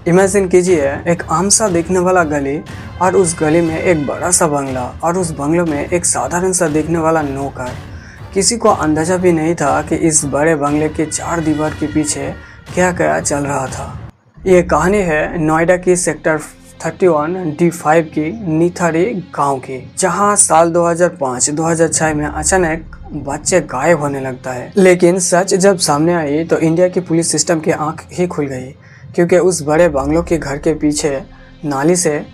Imagine कीजिए एक आम सा दिखने वाला गली और उस गली में एक बड़ा सा बंगला और उस बंगलों में एक साधारण सा दिखने वाला नौकर। किसी को अंदाजा भी नहीं था कि इस बड़े बंगले के चार दीवार के पीछे क्या क्या चल रहा था। ये कहानी है नोएडा की सेक्टर 31D5 की निथारी गांव की, जहां साल 2005-2006 में अचानक बच्चे गायब होने लगता है। लेकिन सच जब सामने आई तो इंडिया की पुलिस सिस्टम की आंख ही खुल गई, क्योंकि उस बड़े बंगलों के घर के पीछे नाली से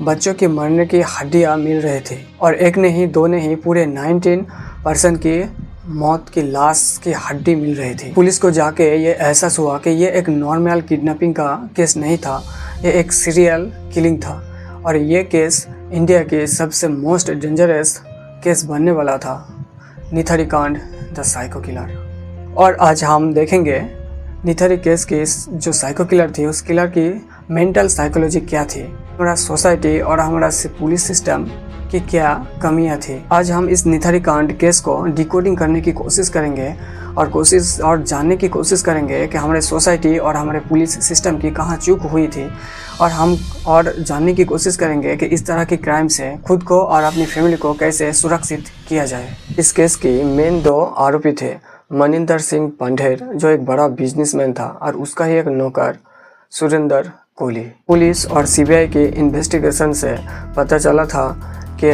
बच्चों की मरने की हड्डियां मिल रही थी और एक नहीं दो नहीं पूरे 19% की मौत की लाश की हड्डी मिल रही थी। पुलिस को जाके ये एहसास हुआ कि ये एक नॉर्मल किडनैपिंग का केस नहीं था, ये एक सीरियल किलिंग था और ये केस इंडिया के सबसे मोस्ट डेंजरस केस बनने वाला था, निथारी कांड द साइको किलर। और आज हम देखेंगे निथारी केस की जो साइको किलर थी उस किलर की मेंटल साइकोलॉजी क्या थी, हमारा सोसाइटी और हमारा पुलिस सिस्टम की क्या कमियां थी। आज हम इस निथारी कांड केस को डिकोडिंग करने की कोशिश करेंगे और जानने की कोशिश करेंगे कि हमारे सोसाइटी और हमारे पुलिस सिस्टम की कहाँ चूक हुई थी और जानने की कोशिश करेंगे कि इस तरह की क्राइम से खुद को और अपनी फैमिली को कैसे सुरक्षित किया जाए। इस केस की मेन दो आरोपी थे, मनिंदर सिंह पंढेर जो एक बड़ा बिजनेसमैन था और उसका ही एक नौकर सुरेंद्र कोहली। पुलिस और सीबीआई की इन्वेस्टिगेशन से पता चला था कि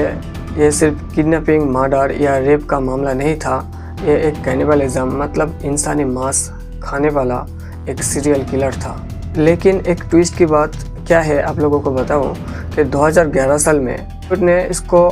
ये सिर्फ किडनैपिंग, मर्डर या रेप का मामला नहीं था, ये एक कैनिबलिज्म मतलब इंसानी मांस खाने वाला एक सीरियल किलर था। लेकिन एक ट्विस्ट की बात क्या है आप लोगों को बताऊं कि 2011 साल में कोर्ट ने इसको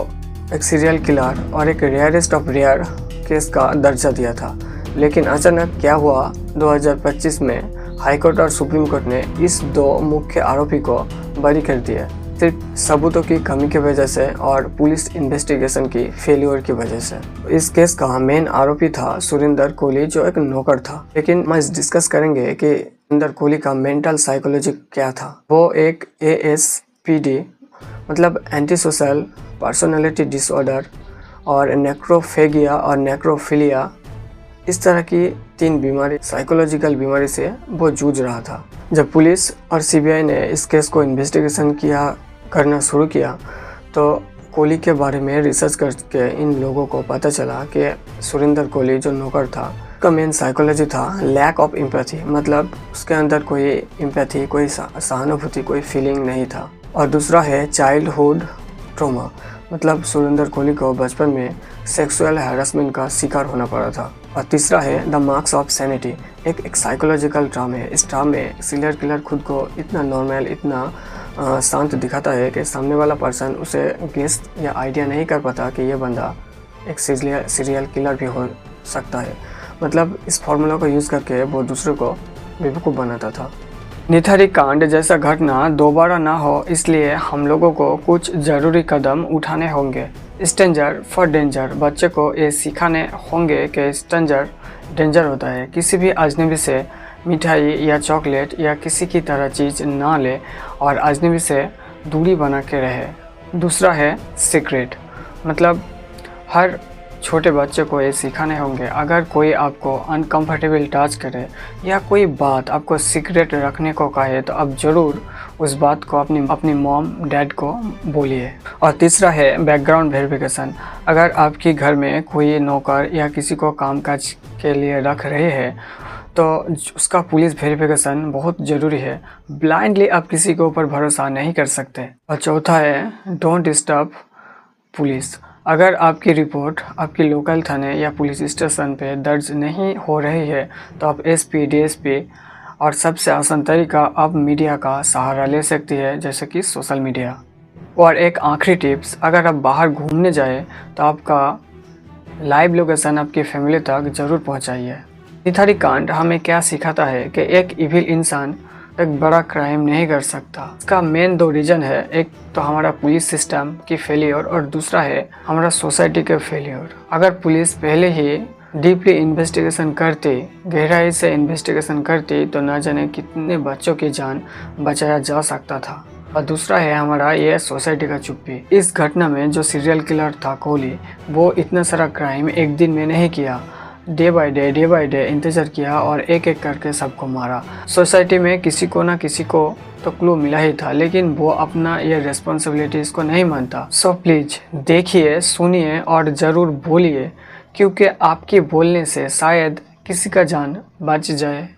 एक सीरियल किलर और एक रेयरेस्ट ऑफ रेयर केस का दर्जा दिया था। लेकिन अचानक क्या हुआ, 2025 में हाईकोर्ट और सुप्रीम कोर्ट ने इस दो मुख्य आरोपी को बरी कर दिया, सिर्फ सबूतों की कमी की वजह से और पुलिस इन्वेस्टिगेशन की फेलियर की वजह से। इस केस का मेन आरोपी था सुरेंद्र कोहली जो एक नौकर था। लेकिन हम डिस्कस करेंगे कि सुरेंद्र कोहली का मेंटल साइकोलॉजी क्या था। वो एक ASPD मतलब एंटी सोशल पर्सनालिटी डिसऑर्डर और नेक्रोफेगिया और नेक्रोफिलिया इस तरह की 3 बीमारी साइकोलॉजिकल बीमारी से वो जूझ रहा था। जब पुलिस और सीबीआई ने इस केस को इन्वेस्टिगेशन करना शुरू किया तो कोहली के बारे में रिसर्च करके इन लोगों को पता चला कि सुरेंद्र कोहली जो नौकर था उसका मेन साइकोलॉजी था लैक ऑफ एम्पैथी, मतलब उसके अंदर कोई एम्पैथी, कोई सहानुभूति, कोई फीलिंग नहीं था। और दूसरा है चाइल्डहुड ट्रॉमा, मतलब सुरेंद्र कोहली को बचपन में सेक्सुअल हैरेसमेंट का शिकार होना पड़ा था। और तीसरा है द मार्क्स ऑफ सैनिटी, एक साइकोलॉजिकल ड्रामा है। इस ड्रामा में सीरियल किलर खुद को इतना नॉर्मल, इतना शांत दिखाता है कि सामने वाला पर्सन उसे गेस या आइडिया नहीं कर पाता कि ये बंदा एक सीरियल किलर भी हो सकता है। मतलब इस फॉर्मूला को यूज़ करके वो दूसरे को बेवकूफ़ बनाता था। निथारी कांड जैसा घटना दोबारा ना हो इसलिए हम लोगों को कुछ ज़रूरी कदम उठाने होंगे। स्ट्रेंजर फॉर डेंजर, बच्चे को ये सिखाने होंगे कि स्ट्रेंजर डेंजर होता है। किसी भी अजनबी से मिठाई या चॉकलेट या किसी की तरह चीज़ ना ले और अजनबी से दूरी बना के रहे। दूसरा है सीक्रेट, मतलब हर छोटे बच्चे को ये सिखाने होंगे अगर कोई आपको अनकंफर्टेबल टच करे या कोई बात आपको सीक्रेट रखने को कहे तो आप ज़रूर उस बात को अपनी मॉम डैड को बोलिए। और तीसरा है बैकग्राउंड वेरिफिकेशन, अगर आपके घर में कोई नौकर या किसी को कामकाज के लिए रख रहे हैं तो उसका पुलिस वेरिफिकेशन बहुत ज़रूरी है। ब्लाइंडली आप किसी के ऊपर भरोसा नहीं कर सकते। और चौथा है डोंट डिस्टर्ब पुलिस, अगर आपकी रिपोर्ट आपकी लोकल थाने या पुलिस स्टेशन पे दर्ज नहीं हो रही है तो आप SP, DSP और सबसे आसान तरीका आप मीडिया का सहारा ले सकती है, जैसे कि सोशल मीडिया। और एक आखिरी टिप्स, अगर आप बाहर घूमने जाए तो आपका लाइव लोकेशन आपकी फैमिली तक ज़रूर पहुंचाइए। निथारी कांड हमें क्या सिखाता है कि एक इविल इंसान एक बड़ा क्राइम नहीं कर सकता। इसका मेन 2 रीज़न है, एक तो हमारा पुलिस सिस्टम की फेलियर और दूसरा है हमारा सोसाइटी के फेलियर। अगर पुलिस पहले ही डीपली इन्वेस्टिगेशन करती, गहराई से इन्वेस्टिगेशन करती तो ना जाने कितने बच्चों की जान बचाया जा सकता था। और दूसरा है हमारा ये सोसाइटी का चुप्पी। इस घटना में जो सीरियल किलर था कोहली, वो इतना सारा क्राइम एक दिन में नहीं किया। डे बाय डे इंतज़ार किया और एक एक करके सबको मारा। सोसाइटी में किसी को ना किसी को तो क्लू मिला ही था, लेकिन वो अपना ये रिस्पॉन्सिबिलिटीज़ को नहीं मानता। सो प्लीज़ देखिए, सुनिए और ज़रूर बोलिए, क्योंकि आपके बोलने से शायद किसी का जान बच जाए।